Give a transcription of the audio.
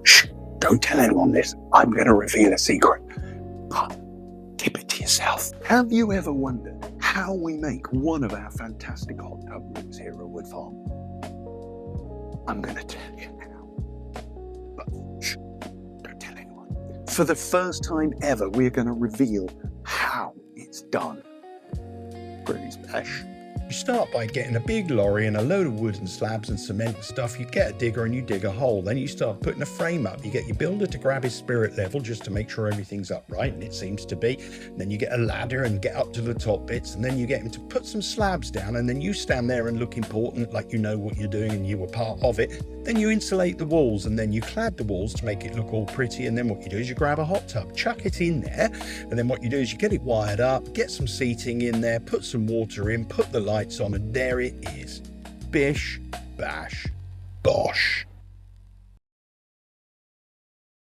Shh, don't tell anyone this. I'm going to reveal a secret. But keep it to yourself. Have you ever wondered how we make one of our fantastic hot tub rooms here at Woodfarm? I'm going to tell you now. But shh, don't tell anyone. For the first time ever, we're going to reveal how it's done. Pretty special. You start by getting a big lorry and a load of wood and slabs and cement and stuff. You get a digger and you dig a hole. Then you start putting a frame up. You get your builder to grab his spirit level just to make sure everything's upright, and it seems to be. And then you get a ladder and get up to the top bits, and then you get him to put some slabs down, and then you stand there and look important, like you know what you're doing and you were part of it. Then you insulate the walls, and then you clad the walls to make it look all pretty, and then what you do is you grab a hot tub, chuck it in there, and then what you do is you get it wired up, get some seating in there, put some water in, put the lights on, and there it is. Bish, bash, bosh.